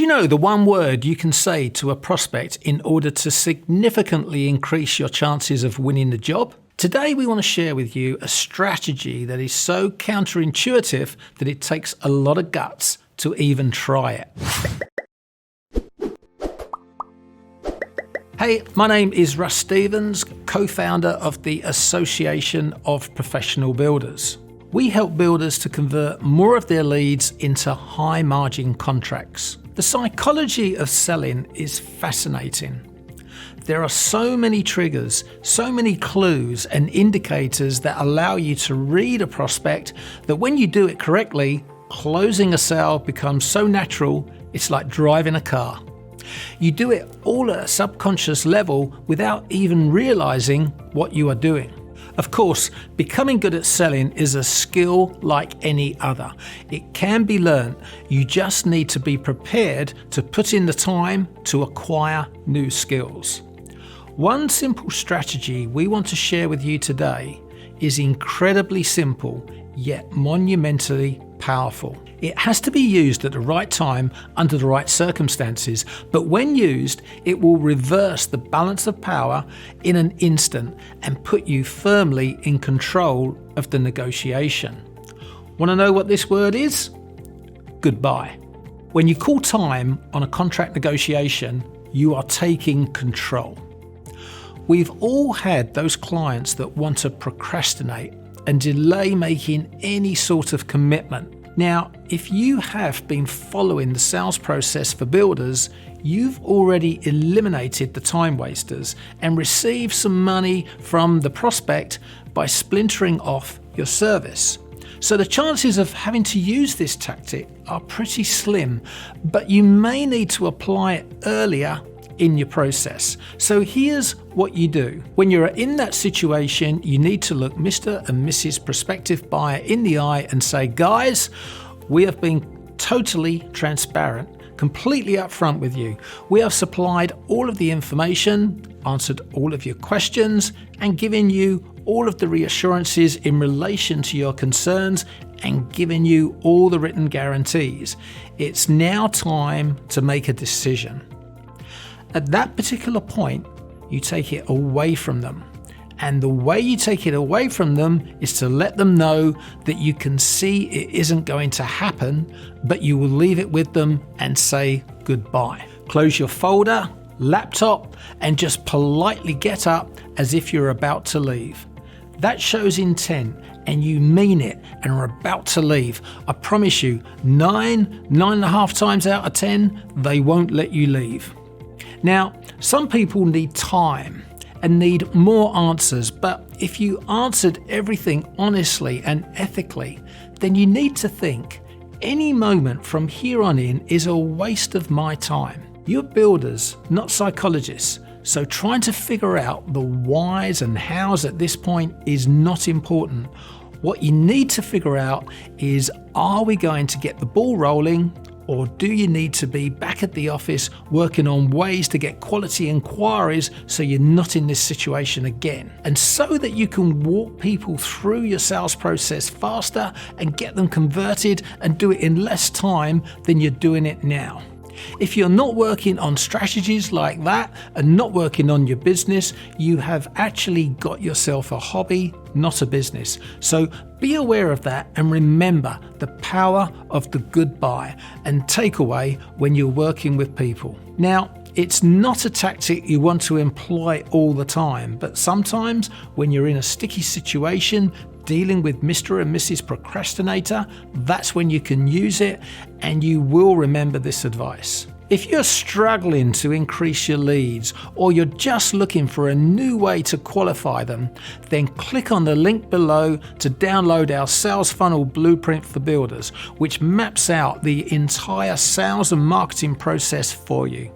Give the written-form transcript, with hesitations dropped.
Do you know the one word you can say to a prospect in order to significantly increase your chances of winning the job? Today we want to share with you a strategy that is so counterintuitive that it takes a lot of guts to even try it. Hey, my name is Russ Stevens, co-founder of the Association of Professional Builders. We help builders to convert more of their leads into high-margin contracts. The psychology of selling is fascinating. There are so many triggers, so many clues and indicators that allow you to read a prospect that when you do it correctly, closing a sale becomes so natural, it's like driving a car. You do it all at a subconscious level without even realizing what you are doing. Of course, becoming good at selling is a skill like any other. It can be learned. You just need to be prepared to put in the time to acquire new skills. One simple strategy we want to share with you today is incredibly simple, yet monumentally powerful. It has to be used at the right time under the right circumstances, but when used, it will reverse the balance of power in an instant and put you firmly in control of the negotiation. Want to know what this word is? Goodbye. When you call time on a contract negotiation, you are taking control. We've all had those clients that want to procrastinate and delay making any sort of commitment. Now, if you have been following the sales process for builders, you've already eliminated the time wasters and received some money from the prospect by splintering off your service. So the chances of having to use this tactic are pretty slim, but you may need to apply it earlier in your process. So here's what you do. When you're in that situation, you need to look Mr. and Mrs. prospective buyer in the eye and say, guys, we have been totally transparent, completely upfront with you. We have supplied all of the information, answered all of your questions, and given you all of the reassurances in relation to your concerns and given you all the written guarantees. It's now time to make a decision. At that particular point, you take it away from them. And the way you take it away from them is to let them know that you can see it isn't going to happen, but you will leave it with them and say goodbye. Close your folder, laptop, and just politely get up as if you're about to leave. That shows intent and you mean it and are about to leave. I promise you, 9.5 times out of 10, they won't let you leave. Now, some people need time and need more answers, but if you answered everything honestly and ethically, then you need to think, any moment from here on in is a waste of my time. You're builders, not psychologists, so trying to figure out the whys and hows at this point is not important. What you need to figure out is, are we going to get the ball rolling? Or do you need to be back at the office working on ways to get quality inquiries so you're not in this situation again? And so that you can walk people through your sales process faster and get them converted and do it in less time than you're doing it now. If you're not working on strategies like that and not working on your business, you have actually got yourself a hobby, not a business. So be aware of that and remember the power of the goodbye and takeaway when you're working with people. Now, it's not a tactic you want to employ all the time, but sometimes when you're in a sticky situation, dealing with Mr. and Mrs. Procrastinator, that's when you can use it, and you will remember this advice. If you're struggling to increase your leads, or you're just looking for a new way to qualify them, then click on the link below to download our Sales Funnel Blueprint for Builders, which maps out the entire sales and marketing process for you.